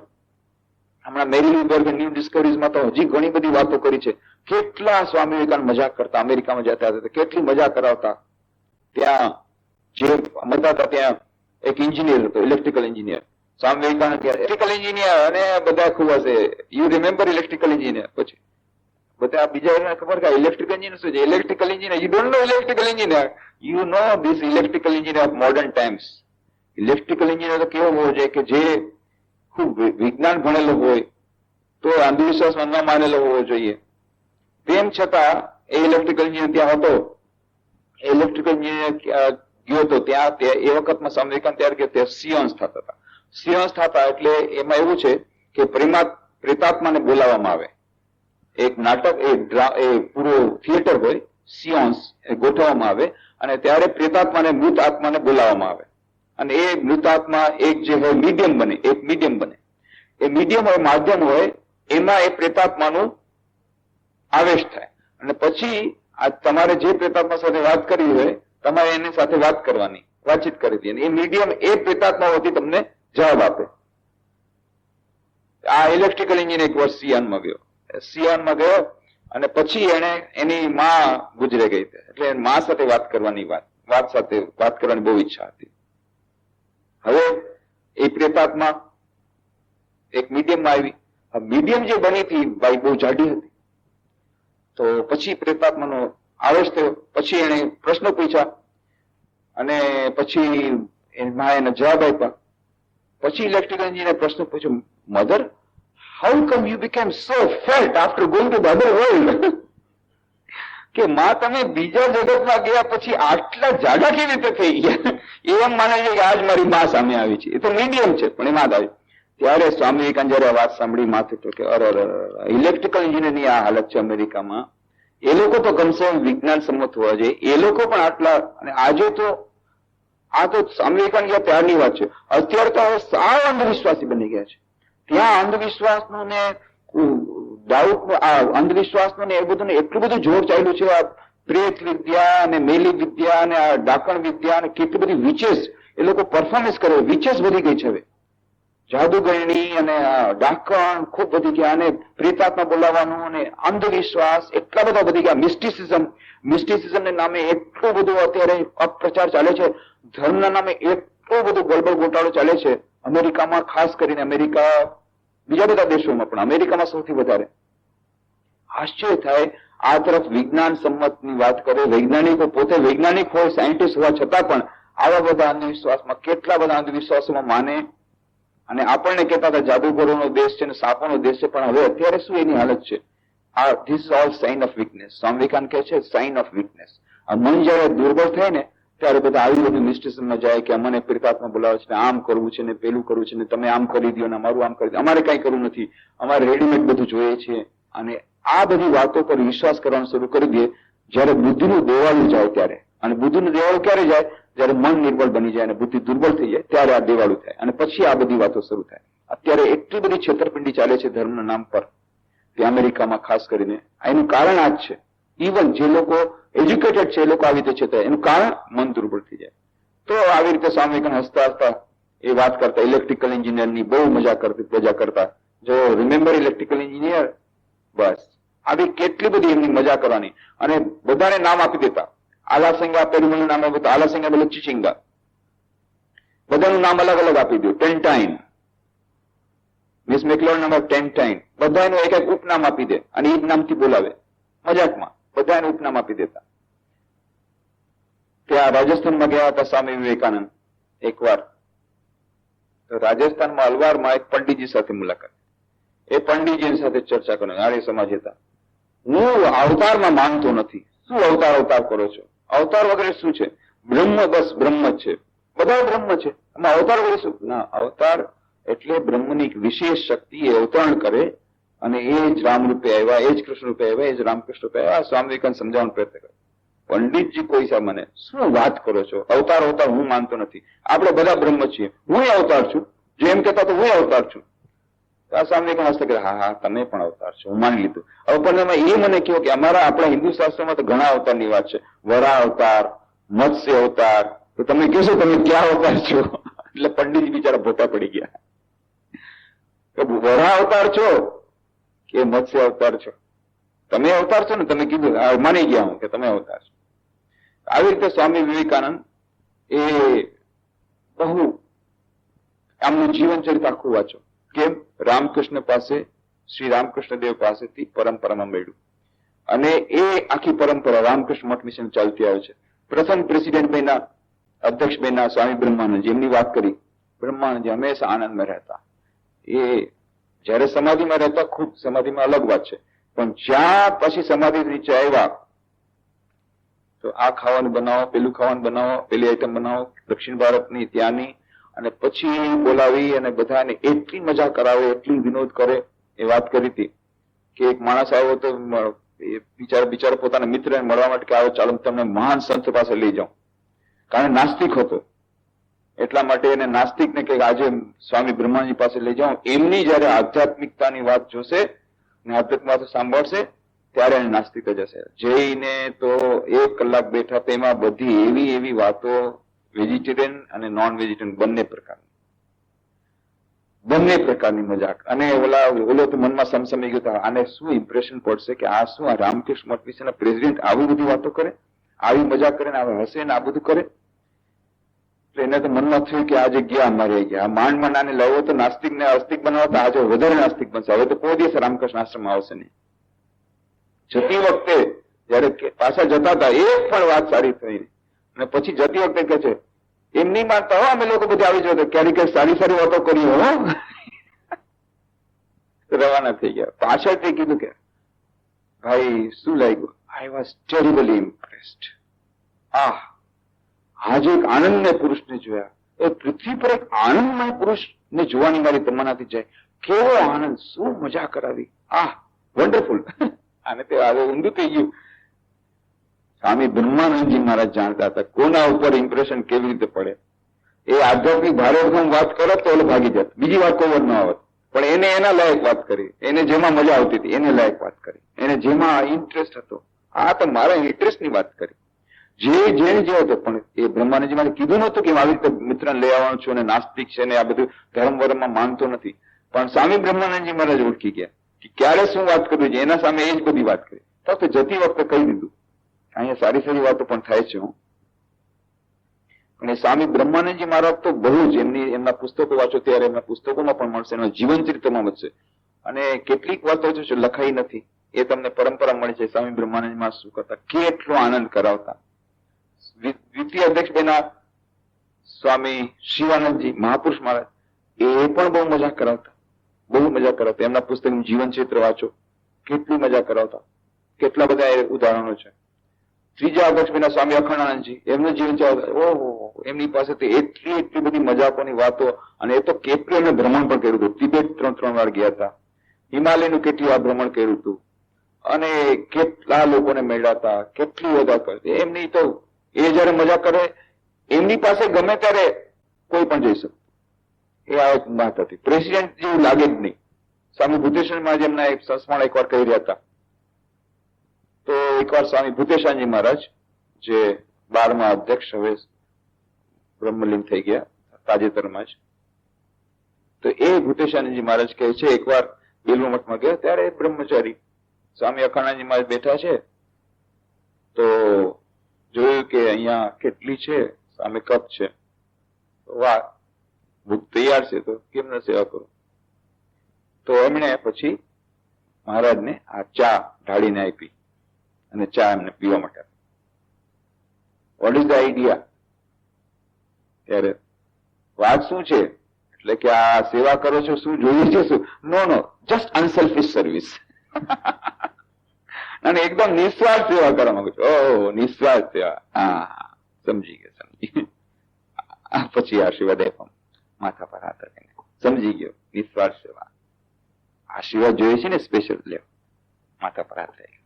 હમણાં મેરી લુબર્ગ ન્યૂ ડિસ્કવરીઝમાં તો હજી ઘણી બધી વાતો કરી છે. કેટલા સ્વામી વિવેકાનંદ મજાક કરતા, અમેરિકામાં જતા હતા કેટલી મજા કરાવતા. ત્યાં જે મતા હતા ત્યાં એક એન્જિનિયર હતો, electrical engineer. Swami Vivekananda electrical engineer, અને બધા ખૂબ હશે, યુ રિમેમ્બર ઇલેક્ટ્રિકલ એન્જિનિયર. પછી બધા બીજા ખબર કે ઇલેક્ટ્રિકલ એન્જિનિયર શું છે? Electrical engineer, you don't know electrical engineer, you know this electrical engineer of modern times. Electrical engineer તો કેવો હોવો જોઈએ કે જે ખૂબ વિજ્ઞાન ભણેલો હોય, તો અંધવિશ્વાસમાં ન માનેલો હોવો જોઈએ. તેમ છતાં એ ઇલેક્ટ્રિકલ એન્જિનિયર ત્યાં હતો. ઇલેક્ટ્રિકલ એન્જિનિયર ગયો હતો ત્યાં, એ વખતમાં સ્વામી વિવેકાનંદ ત્યારે ગયો ત્યાં સિયોન્સ થતા હતા. સિયોન્સ થતા એટલે એમાં એવું છે કે પ્રેતાત્માને બોલાવવામાં આવે. એક નાટક, એ પૂરો થિયેટર હોય, સિયોન્સ ગોઠવવામાં આવે, અને ત્યારે પ્રેતાત્માને, મૃત આત્માને બોલાવવામાં આવે, અને એ મૃત આત્મા એક જે હોય મીડિયમ બને, એક મીડિયમ બને. એ મીડિયમ હોય, માધ્યમ હોય, એમાં એ પ્રેતાત્માનું આવેશ થાય, અને પછી આ તમારે જે પ્રેતાત્મા સાથે વાત કરવી હોય તમારે એની સાથે વાત કરવાની, વાતચીત કરી દે. એ મીડિયમ એ પ્રેતાત્માઓથી તમને જવાબ આપે. આ ઇલેક્ટ્રિકલ એન્જિનિયર એક વર્ષ સિયાનમાં ગયો અને પછી એને એની માં ગુજરે ગઈ, એટલે માં સાથે વાત કરવાની વાત કરવાની બહુ ઈચ્છા હતી. હવે એ પ્રેતાત્મા એક મીડિયમમાં આવી. મીડિયમ જે બની હતી ભાઈ બહુ જાડી હતી. તો પછી પ્રેતાત્માનો આવેશ થયો. પછી એને પ્રશ્નો પૂછ્યા અને પછી એમાં એને જવાબ આપ્યા. પછી ઇલેક્ટ્રિકલ એન્જિનિયર પ્રશ્ન પૂછ્યો, mother, how come you became so fat after going to the other world? કે માં તમે બીજા જગતમાં ગયા પછી આટલા જાડા કેવી રીતે થઈ ગયા? એમ માને છે કે આજ મારી માં સામે આવી છે. એ તો મીડિયમ છે પણ એમાં જ આવી. ત્યારે સ્વામી વિવેકાનંદ જયારે વાત સાંભળી માથે તો કે અરે ઇલેક્ટ્રિકલ એન્જિનિયરની આ હાલત છે અમેરિકામાં. એ લોકો તો કમસે કમ વિજ્ઞાન સંમત હોવા જોઈએ, એ લોકો પણ આટલા. અને આજે તો આ તો સ્વામી વિવેકાનંદ ગયા ત્યારની વાત છે. અત્યારે તો હવે સાવ અંધવિશ્વાસી બની ગયા છે. ત્યાં અંધવિશ્વાસનું ને ડાઉટ, આ અંધવિશ્વાસનું ને એ બધું એટલું બધું જોર ચાલ્યું છે. આ પ્રેત વિદ્યા અને મેલી વિદ્યા અને આ ડાકણ વિદ્યા અને કેટલી બધી વિચેસ એ લોકો પરફોર્મન્સ કરે, વિચેસ વધી ગઈ છે હવે. જાદુગરણી અને ડાકણ ખૂબ વધી ગયા, અને પ્રેતાત્મા બોલાવવાનું અને અંધવિશ્વાસ એટલા બધા વધી ગયા. મિસ્ટિસિઝમ નામે એટલું બધું અત્યારે અપપ્રચાર ચાલે છે. ધર્મના નામે એટલું બધું ગડબડ ગોટાળો ચાલે છે અમેરિકામાં, ખાસ કરીને અમેરિકા, બીજા બધા દેશોમાં, પણ અમેરિકામાં સૌથી વધારે. આશ્ચર્ય થાય, આ તરફ વિજ્ઞાન સંમતની વાત કરે, વૈજ્ઞાનિકો પોતે વૈજ્ઞાનિક હોય, સાયન્ટિસ્ટ હોવા છતાં પણ આવા બધા અંધવિશ્વાસમાં, કેટલા બધા અંધવિશ્વાસોમાં માને. અને આપણને કહેતા હતા જાદુગરોનો દેશ છે ને સાપોનો દેશ છે, પણ હવે અત્યારે શું એની હાલત છે? આ this is all sign of weakness. Swami Vivekananda કહે છે સાઇન ઓફ વીકનેસ. આ મન જયારે દુર્બળ થાય ને ત્યારે બધા આવી બધી મિસ્ટિસિઝમમાં જાય કે અમને પ્રેતાત્મા બોલાવે છે, આમ કરવું છે ને પેલું કરવું છે ને તમે આમ કરી દો ને અમારું આમ કરી દો, અમારે કઈ કરવું નથી, અમારે રેડીમેડ બધું જોઈએ છે. અને આ બધી વાતો પર વિશ્વાસ કરવાનું શરૂ કરી દે જયારે બુદ્ધિનું દેવાળું જાય ત્યારે. અને બુદ્ધિનું દેવાળું ક્યારે જાય? જયારે મન નિર્બળ બની જાય અને બુદ્ધિ દુર્બળ થઈ જાય ત્યારે આ દેવાળું થાય, અને પછી આ બધી વાતો શરૂ થાય. અત્યારે એટલી બધી છેતરપિંડી ચાલે છે ધર્મના નામ પર, તે અમેરિકામાં ખાસ કરીને. એનું કારણ આ જ છે. ઇવન જે લોકો એજ્યુકેટેડ છે એ લોકો આવી રીતે છેતરાય, એનું કારણ મન દુર્બળ થઈ જાય. તો આવી રીતે સ્વામી વિવેકાનંદ હસતા હસતા એ વાત કરતા, ઇલેક્ટ્રિકલ એન્જિનિયરની બહુ મજા કરતા. જો રિમેમ્બર ઇલેક્ટ્રિકલ એન્જિનિયર, બસ આવી કેટલી બધી એમની મજા કરવાની. અને બધાને નામ આપી દેતા. આલાસિંગા પેરુમલનું નામ આપ્યું, આલાસિંગા બોલે ચિચિંગા, બધાનું નામ અલગ અલગ આપી દઉં. ટેન્ટાઇન, મિસ મેકલોડ નામ ટેન્ટાઇન, બધાનું એક એક ઉપનામ આપી દે અને એ જ નામથી બોલાવે મજાકમાં. બધાને ઉપનામ આપી દેતા. ત્યાં રાજસ્થાનમાં ગયા હતા સ્વામી વિવેકાનંદ એકવાર. તો રાજસ્થાનમાં અલવારમાં એક પંડિતજી સાથે મુલાકાત. એ પંડિતજી સાથે ચર્ચા કરો, આર્ય સમાજ હતા. હું અવતારમાં માનતો નથી. શું અવતાર કરો છો? અવતાર વગેરે શું છે? બ્રહ્મ, બસ બ્રહ્મ જ છે, બધા બ્રહ્મ છે, એમાં અવતાર વગેરે શું? ના, અવતાર એટલે બ્રહ્મની એક વિશેષ શક્તિ એ અવતરણ કરે અને એ જ રામ રૂપે આવ્યા, એ જ કૃષ્ણ રૂપે આવ્યા, એ જ રામકૃષ્ણ રૂપે આવ્યા. સ્વામી વિવેકાનંદ સમજાવવાનો પ્રયત્ન કરે. પંડિતજી કોઈ સા મને શું વાત કરો છો? અવતાર હું માનતો નથી, આપણે બધા બ્રહ્મ છીએ, હું અવતાર છું. જો એમ કહેતા તો હું અવતાર છું. સ્વામી વિવેકાનંદ કે હા તમે પણ અવતાર છો, હું માની લીધું. હવે પણ એ મને કહો કે અમારા આપણા હિન્દુ શાસ્ત્રમાં તો ઘણા અવતારની વાત છે, વરા અવતાર, મત્સ્ય અવતાર, તો તમે કહેશો તમે ક્યાં અવતાર છો? એટલે પંડિતજી બિચારા ભોટા પડી ગયા કે વરા અવતાર છો કે મત્સ્ય અવતાર છો? તમે અવતાર છો ને, તમે કીધું, માની ગયા હું કે તમે અવતાર છો. આવી રીતે સ્વામી વિવેકાનંદ એ બહુ આમનું જીવન ચરિત્ર આખું વાંચો. કેમ? રામકૃષ્ણ પાસે, શ્રી રામકૃષ્ણ દેવ પાસેથી પરંપરામાં મળ્યું. અને એ આખી પરંપરા રામકૃષ્ણ મઠ મિશન ચાલતી આવે છે. પ્રથમ પ્રેસિડેન્ટ બન્યા, અધ્યક્ષ બન્યા સ્વામી બ્રહ્માનંદ, જેમની વાત કરી. બ્રહ્માનંદજી હંમેશા આનંદમાં રહેતા. એ જયારે સમાધિમાં રહેતા, ખૂબ સમાધિમાં અલગ વાત છે, પણ જ્યાં પછી સમાધિ નીચે આવ્યા તો આ ખાવાનું બનાવો, પેલું ખાવાનું બનાવો, પેલી આઈટમ બનાવો, દક્ષિણ ભારતની ત્યાંની, અને પછી બોલાવી અને બધાને એટલી મજા કરાવે, એટલી વિનોદ કરે. એ વાત કરી હતી કે એક માણસ આવ્યો તો બિચારો પોતાના મિત્રને મળવા માટે કે આવો ચાલો તમને મહાન સંત પાસે લઈ જાઉં. કારણ નાસ્તિક હતો, એટલા માટે એને નાસ્તિકને કે આજે સ્વામી બ્રહ્માજી પાસે લઈ જાઉં. એમની જયારે આધ્યાત્મિકતાની વાત જોશે ને આધ્યાત્મિક સાંભળશે ત્યારે એને નાસ્તિક જ હશે. જઈને તો 1 કલાક બેઠા, તેમાં બધી એવી વાતો, વેજીટેરિયન અને નોન વેજીટેરિયન બંને પ્રકારની મજાક. અને ઓલો તો મનમાં સમસમી ગયો, આને શું ઇમ્પ્રેશન પડશે કે આ શું, આ રામકૃષ્ણ મઠ વિશેના પ્રેસિડેન્ટ આવી બધી વાતો કરે, આવી મજાક કરે ને હશે ને આ બધું કરે. એટલે એને તો મનમાં થયું કે આ જગ્યા અમારે ગયા, માંડ આને લાવો તો નાસ્તિક ને આસ્તિક બનાવતા, આજે વધારે નાસ્તિક બનશે. હવે તો કોઈ દિવસ રામકૃષ્ણ આશ્રમ આવશે નહીં. જતી વખતે જયારે પાછા જતા હતા એક પણ વાત સારી થઈ. અને પછી જતી વખતે કે છે એમ નહીં માનતા હો, અમે લોકો બધી આવી જતો, ક્યારેક સારી સારી વાતો કરી હો. રવાના થઈ ગયા. પાછળથી કીધું કે ભાઈ શું લાગ્યું? I was terribly impressed. આજે એક આનંદમય પુરુષને જોયા. એ પૃથ્વી પર એક આનંદમય પુરુષને જોવાની મારી તમન્નાથી જાય. કેવો આનંદ, શું મજા કરાવી, વન્ડરફુલ. આને તે હવે ઊંધું થઈ ગયું. સ્વામી બ્રહ્માનંદજી મહારાજ જાણતા હતા કોના ઉપર ઇમ્પ્રેશન કેવી રીતે પડે. એ આધ્યાત્મિક ભારે વાત કરે તો ઓલો ભાગી જત, બીજી વાત કોઈ ન આવત. પણ એને એના લાયક વાત કરી, એને જેમાં મજા આવતી હતી એને લાયક વાત કરી, એને જેમાં ઇન્ટરેસ્ટ હતો. આ તો મારા ઇન્ટરેસ્ટની વાત કરી. જે હતો. પણ એ બ્રહ્માનંદજી મારે કીધું નહોતું કે આવી રીતે મિત્રને લઈ આવવાનું છું અને નાસ્તિક છે ને આ બધું ધર્મ વર્મમાં માનતો નથી. પણ સ્વામી બ્રહ્માનંદજી મહારાજ ઓળખી ગયા કે ક્યારે શું વાત કરવી છે, એના સામે એ જ બધી વાત કરી. ફક્ત જતી વખતે કહી દીધું. અહીંયા સારી સારી વાતો પણ થાય છે. અને સ્વામી બ્રહ્માનંદજી મહારાજ તો બહુ જ એમના પુસ્તકો વાંચો ત્યારે એમના પુસ્તકોમાં પણ મળશે, એમના જીવન ચરિત્રમાં મળશે. અને કેટલીક વાતો છે લખાઈ નથી, એ તમને પરંપરા મળી છે. સ્વામી બ્રહ્માનંદ મહારાજ શું કરતા, કેટલો આનંદ કરાવતા. દ્વિતીય અધ્યક્ષ બેના સ્વામી શિવાનંદજી મહાપુરુષ મહારાજ એ પણ બહુ મજા કરાવતા, બહુ મજા કરાવતા. એમના પુસ્તકનું જીવન ચરિત્ર વાંચો, કેટલી મજા કરાવતા. કેટલા બધા ઉદાહરણો છે. ત્રીજા અધ્યક્ષ બેના સ્વામી અખંડાનંદજી, એમનું જીવન ચરિત્ર, ઓહો, એમની પાસે તો એટલી બધી મજાકોની વાતો. અને એ તો કેટલું એમને ભ્રમણ પણ કર્યું હતું. તિબેટ 3 વાર ગયા હતા, હિમાલયનું કેટલી વાર ભ્રમણ કર્યું હતું, અને કેટલા લોકોને મળ્યા હતા, કેટલી મજા કરતી એમની. તો એ જયારે મજા કરે એમની પાસે ગમે ત્યારે કોઈ પણ જઈ શકતું. એ આ એક વાત હતી. પ્રેસિડેન્ટ જેવું લાગે જ નહીં. સ્વામી ભૂતેશ્વરમાં એમના એક સંસ્મરણ એકવાર કહી રહ્યા હતા. તો એકવાર સ્વામી ભૂતેશાનજી મહારાજ, જે 12મા અધ્યક્ષ, હવે બ્રહ્મલીન થઈ ગયા તાજેતરમાં જ, તો એ ભૂતેશાનંદજી મહારાજ કહે છે એકવાર બેલવા મઠમાં ગયા ત્યારે બ્રહ્મચારી સ્વામી અખાણાજી મહારાજ બેઠા છે. તો જોયું કે અહીંયા કેટલી છે, સામે કપ છે, વાહ ભૂખ તૈયાર છે, તો કેમ ન સેવા કરું. તો એમણે પછી મહારાજને આ ચા ઢાળીને આપી અને ચા એમને પીવા માટે. What is the idea? ત્યારે વાત શું છે? એટલે કે આ સેવા કરો છો, શું જોઈએ છે શું? નો, જસ્ટ અનસેલ્ફિશ સર્વિસ. અને એકદમ નિસ્વાર્થ સેવા કરવા માંગુ છું. ઓહ, નિસ્વાર્થ સેવા. હા, સમજી ગયો. પછી આશીર્વાદ આપ્યા માથા પર હાથ રાખીને. સમજી ગયો, નિસ્વાર્થ સેવા. આશીર્વાદ જોઈએ છે ને સ્પેશિયલ, લે માથા પર હાથ રાખી.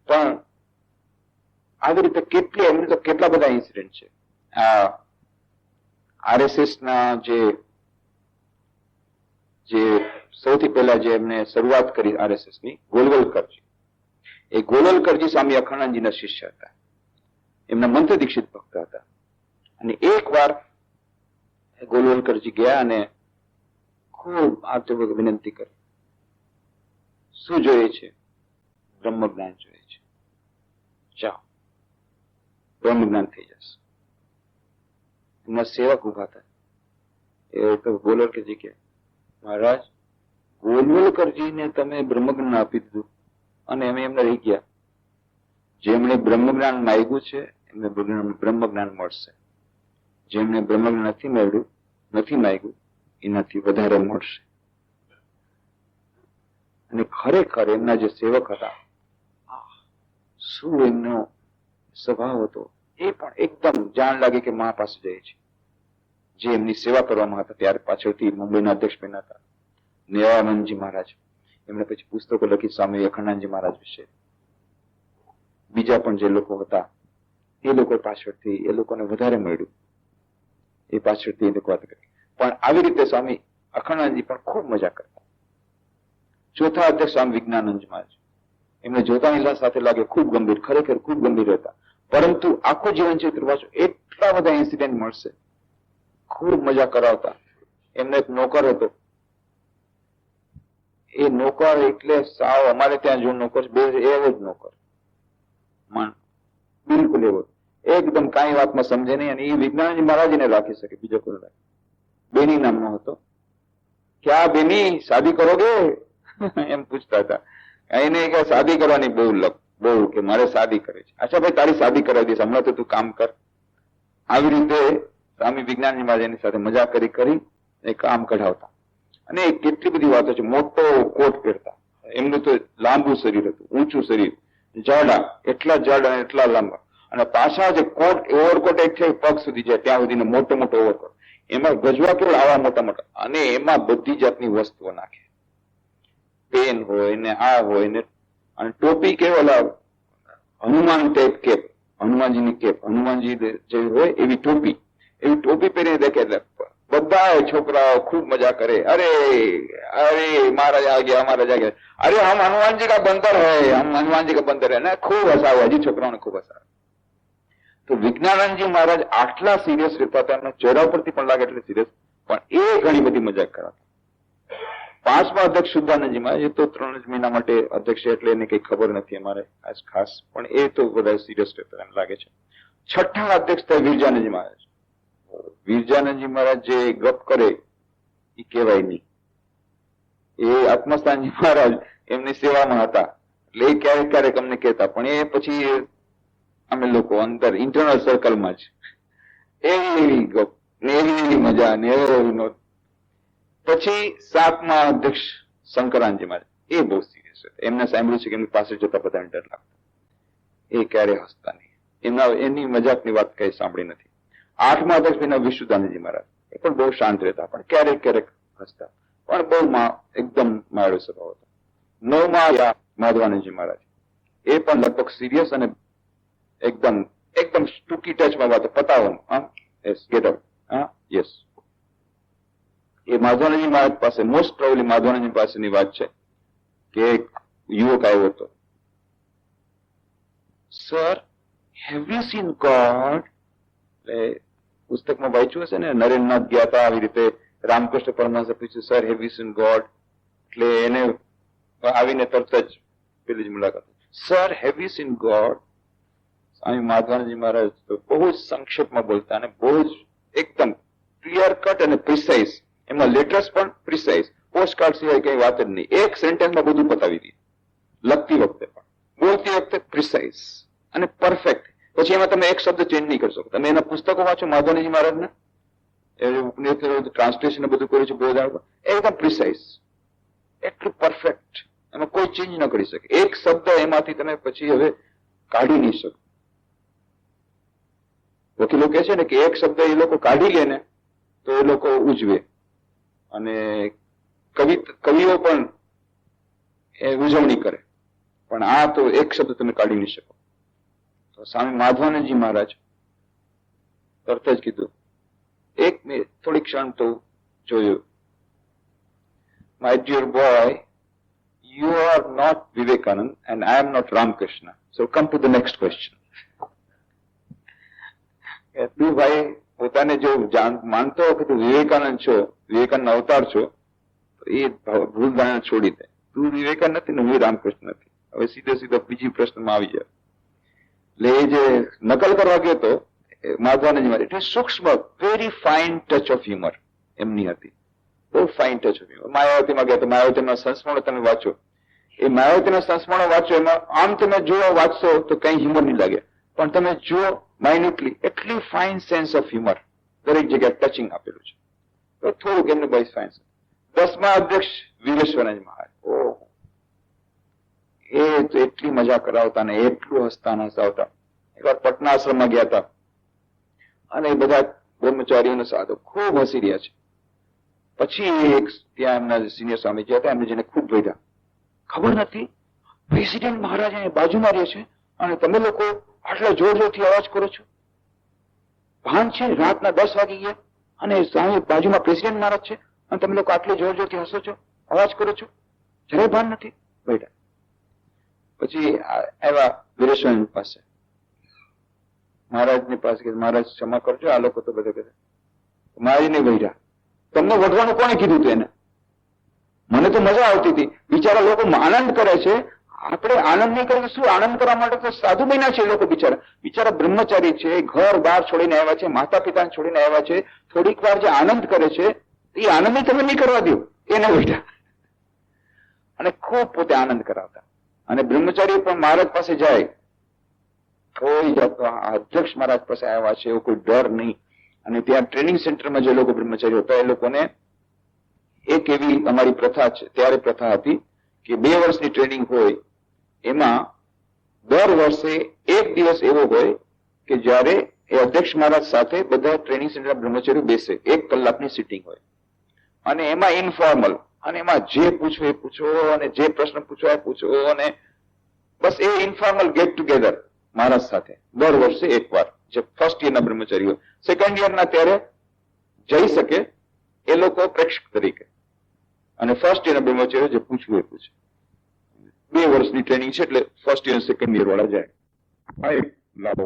પણ આવી રીતે એમને તો કેટલા બધા ઇન્સિડન્ટ છે. RSS ના જે સૌથી પહેલા જે એમને શરૂઆત કરી RSS ની, ગોલવલકરજી, એ ગોલવલકરજી સ્વામી અખાણાનંદજીના શિષ્ય હતા. એમના મંત્ર દીક્ષિત ભક્ત હતા. અને એક વાર ગોલવલકરજી ગયા અને ખૂબ આર્તપૂર્વક વિનંતી કરી, શું જોઈએ છે? બ્રહ્મ જ્ઞાન જોઈએ છે. જાઓ, બ્રહ્મ જ્ઞાન થઈ જશે. એમના સેવક ઉભા થાય. એ તો ગોલવલકરજી કે, મહારાજ, ગોલવલકરજીને તમે બ્રહ્મ જ્ઞાન આપી દીધું અને અમે એમને રહી ગયા. જેમણે બ્રહ્મ જ્ઞાન માંગ્યું છે એમને બ્રહ્મ જ્ઞાન મળશે. જેમણે બ્રહ્મ જ્ઞાન નથી માંગ્યું એનાથી વધારે મળશે. અને ખરેખર એમના જે સેવક હતા, શું એમનો સ્વભાવ હતો, એ પણ એકદમ જાણ લાગે કે મા પાસે જાય છે. જે એમની સેવા કરવામાં હતા ત્યારે પાછળથી મુંબઈના અધ્યક્ષ બન્યા હતા નિરાનંદજી મહારાજ. એમણે પછી પુસ્તકો લખી સ્વામી અખંડાનંદજી મહારાજ વિશે. બીજા પણ જે લોકો હતા એ લોકો પાછળથી એ લોકોને વધારે મળ્યું, એ પાછળથી એ લોકો વાત કરી. પણ આવી રીતે સ્વામી અખંડાનંદજી પણ ખૂબ મજા કરતા. ચોથા અધ્યક્ષ સ્વામી વિજ્ઞાનંદ મહારાજ, એમને જોતાની સાથે લાગે ખૂબ ગંભીર, ખરેખર ખૂબ ગંભીર હતા. પરંતુ આખું જીવન ચરિત્ર વાંચો, એટલા બધા ઇન્સિડન્ટ મળશે. ખૂબ મજા કરાવતા. એમનો એક નોકર હતો. એ નોકર એટલે સાવ અમારે ત્યાં જો નોકર બે એવો જ નોકર, બિલકુલ એવો, એકદમ કાંઈ વાતમાં સમજે નહીં. અને એ વિજ્ઞાનજી મહારાજને રાખી શકે, બીજો કોઈ રાખે. બેની નામનો હતો. ક્યાં બેની, શાદી કરોગે? એમ પૂછતા હતા. એને કે શાદી કરવાની બહુ કે મારે શાદી કરે છે. અચ્છા ભાઈ, તારી શાદી કરાવી દઈશ, હમણાં તો તું કામ કર. આવી રીતે સ્વામી વિજ્ઞાનજી મહારાજ એની સાથે મજા કરી એ કામ કઢાવતા. અને કેટલી બધી વાતો છે. મોટો કોટ પહેરતા. એમનું તો લાંબુ શરીર હતું, ઊંચું શરીર, જાડા, એટલા જાડા અને એટલા લાંબા. અને પાછા જે કોટ, ઓવરકોટ એક છે પગ સુધી જાય ત્યાં સુધી મોટો ઓવરકોટ. એમાં ગજવા કેવડા આવા મોટા. અને એમાં બધી જાતની વસ્તુઓ નાખે. પેન હોય ને આ હોય ને, અને ટોપી કેવલા હનુમાન ટાઈપ કેપ, હનુમાનજીની કેપ, હનુમાનજી જેવી હોય એવી ટોપી પહેરીને દેખે. બધા છોકરાઓ ખૂબ મજા કરે. અરે મહારાજ આ ગયા. અરે હમ હનુમાનજી કા બંદર હૈ, હમ હનુમાનજી કા બંદર હૈ ને, ખૂબ હસાવે. હજી છોકરાઓને ખૂબ હસાવે. તો વિજ્ઞાનંદજી મહારાજ આટલા સિરિયસ રહેતા હતા, એમના ચહેરા પરથી પણ લાગે એટલે સિરિયસ, પણ એ ઘણી બધી મજાક કરાતા. 5મા અધ્યક્ષ શુદ્ધાનંદજી મહારાજ, એ તો 3 જ મહિના માટે અધ્યક્ષ છે એટલે એને કઈ ખબર નથી અમારે ખાસ, પણ એ તો બધા સિરિયસ રહેતા એમ લાગે છે. 6ઠા અધ્યક્ષ થયા વીરજાનંદજી મહારાજ. વીરજાનંદજી મહારાજ જે ગપ કરે એ કહેવાય નહીં. એ આત્મસ્થાનજી મહારાજ એમની સેવામાં હતા એટલે એ ક્યારેક ક્યારેક અમને કહેતા, પણ એ પછી અમે લોકો અંદર ઇન્ટરનલ સર્કલમાં જ એવી ગપ ને એવી મજા ને એવી નોટ. પછી 7મા અધ્યક્ષ શંકરાનંદજી મહારાજ, એ બહુ સિરિયસ હતા. એમને સાંભળ્યું છે કે એમની પાસે જતા બધા ડર લાગતો. એ ક્યારે હસતા નહીં, એની મજાકની વાત કઈ સાંભળી નથી. 8મા અધ્યક્ષ વિશુદ્ધાનંદજી મહારાજ, એ પણ બહુ શાંત રહેતા, પણ ક્યારેક ક્યારેક હસતા, પણ બહુ એકદમ માળો સ્વભાવ હતો. 9મા માધવાનંદજી મહારાજ, એ પણ લગભગ સિરિયસ અને એકદમ ટૂંકી ટચમાં વાત પતાવવાનું. Yes, get out. યસ, એ માધવાનંદજી મહારાજ પાસે મોસ્ટ પ્રોબેબલી માધવાનંદજી પાસેની વાત છે કે એક યુવક આવ્યો હતો. Sir, have you seen God? એટલે પુસ્તકમાં વાંચ્યું હશે ને, નરેન્દ્રનાથ ગયા હતા આવી રીતે, રામકૃષ્ણ પરમહંસે પૂછ્યું, sir have you seen God? એટલે એને આવીને તરત જ પેલી જ મુલાકાત, sir have you seen God? Swami માધવાનંદજી મહારાજ તો બહુ જ સંક્ષેપમાં બોલતા અને બહુ જ એકદમ ક્લિયર કટ અને પ્રિસાઇઝ. એમાં લેટર્સ પણ પ્રિસાઇઝ, પોસ્ટકાર્ડ સિવાય કઈ વાત જ નહીં. એક સેન્ટેન્સમાં બધું પતાવી દીધું. લખતી વખતે પણ, બોલતી વખતે પ્રિસાઇઝ અને પરફેક્ટ. પછી એમાં તમે એક શબ્દ ચેન્જ નહીં કરી શકો. તમે એના પુસ્તકો વાંચો માધવાનંદજી મહારાજના, ટ્રાન્સલેશન બધું કર્યું છે બહુ, એકદમ પ્રિસાઇઝ, એટલું પરફેક્ટ, એમાં કોઈ ચેન્જ ન કરી શકે. એક શબ્દ એમાંથી તમે પછી હવે કાઢી નહીં શકો. વકીલો કહે છે ને કે એક શબ્દ એ લોકો કાઢી લે ને તો એ લોકો ઉજવે, અને કવિઓ પણ એ ઉજવણી કરે, પણ આ તો એક શબ્દ તમે કાઢી નહીં શકો. તો સ્વામી માધવાનંદજી મહારાજ તરત જ કીધું, એક મિનિટ, થોડી ક્ષણ તો જોયું, my dear boy, you are not Vivekanand and I am not Ramakrishna. So come to the next question. તું ભાઈ પોતાને જો માનતો હો કે તું વિવેકાનંદ છો, વિવેકાનંદ અવતાર છો, તો એ ભૂલ ધારણા છોડી દે. તું વિવેકાનંદ નથી ને હું રામકૃષ્ણ નથી. હવે સીધો બીજી પ્રશ્નમાં આવી જાય. એટલે એ જે નકલ કરવા ગયો હતો માધવાનંદજી મહારાજ, એટલે સૂક્ષ્મ, very fine touch of humour એમની હતી, બહુ ફાઇન ટચ ઓફ હ્યુમર. માયાવતીમાં ગયા તો માયાવતીના સંસ્મરણો તમે વાંચો, એ માયાવતીના સંસ્મરણો વાંચો, એમાં આમ તમે જુઓ વાંચશો તો કઈ હ્યુમર નહીં લાગે, પણ તમે જુઓ માઇન્યુટલી, એટલી ફાઇન સેન્સ ઓફ હ્યુમર દરેક જગ્યાએ ટચિંગ આપેલું છે. તો થોડુંક એમને બહુ ફાઇન. 10મા અધ્યક્ષ વીરેશ્વરાનંદ મહારાજ, ઓહ, એ તો એટલી મજા કરાવતા ને એટલું હસાવતા. એકવાર પટના આશ્રમમાં ગયા હતા અને એ બધા બ્રહ્મચારીઓને સાધુ ખૂબ હસી રહ્યા છે. પછી એક ત્યાં એમના સિનિયર સ્વામી ગયા હતા, એમને જેને ખૂબ ભેગા, ખબર નથી પ્રેસિડેન્ટ મહારાજ અહીં બાજુમાં રહે છે અને તમે લોકો આટલા જોર જોરથી અવાજ કરો છો, ભાન છે? રાતના 10 વાગી ગયા અને સામે બાજુમાં પ્રેસિડેન્ટ મહારાજ છે અને તમે લોકો આટલે જોર જોરથી હસો છો, અવાજ કરો છો, જરાય ભાન નથી બેટા. પછી આવ્યા વીરેશ્વર પાસે, મહારાજની પાસે કે મહારાજ ક્ષમા કરજો, આ લોકો તો બધા કરે. મહારાજ ને વૈરા, તમને વઢવાનું કોને કીધું હતું? એને મને તો મજા આવતી હતી. બિચારા લોકો આનંદ કરે છે, આપણે આનંદ નહીં કરીએ. શું આનંદ કરવા માટે તો સાધુ બન્યા છે એ લોકો. બિચારા બ્રહ્મચારી છે, ઘર બાર છોડીને આવ્યા છે, માતા પિતાને છોડીને આવ્યા છે. થોડીક વાર જે આનંદ કરે છે એ આનંદ તમે નહીં કરવા દો એને બેઠા, અને ખૂબ પોતે આનંદ કરાવતા. અને બ્રહ્મચારી પણ મહારાજ પાસે જાય, કોઈ જાતનો અધ્યક્ષ મહારાજ પાસે આવ્યા છે એવો કોઈ ડર નહીં. અને ત્યાં ટ્રેનિંગ સેન્ટરમાં જે લોકો બ્રહ્મચારી હતા એ લોકોને એક એવી અમારી પ્રથા છે, ત્યારે પ્રથા હતી કે 2 વર્ષની ટ્રેનિંગ હોય, એમાં દર વર્ષે એક દિવસ એવો હોય કે જ્યારે એ અધ્યક્ષ મહારાજ સાથે બધા ટ્રેનિંગ સેન્ટરના બ્રહ્મચારીઓ બેસે, 1 કલાકની સિટિંગ હોય, અને એમાં ઇન્ફોર્મલ, અને એમાં જે પૂછો એ પૂછો અને જે પ્રશ્ન પૂછો એ પૂછો, અને બસ એ ઇન્ફોર્મલ ગેટ ટુગેધર મહારાજ સાથે દર વર્ષે એકવાર. જે ફર્સ્ટ યરના બ્રહ્મચારીઓ, સેકન્ડ યરના ત્યારે જઈ શકે એ લોકો પ્રેક્ષક તરીકે, અને ફર્સ્ટ યરના બ્રહ્મચારીઓ જે પૂછવું એ પૂછે. 2 વર્ષની ટ્રેનિંગ છે એટલે ફર્સ્ટ યર સેકન્ડ યર વાળા જાય. આ એક લાભ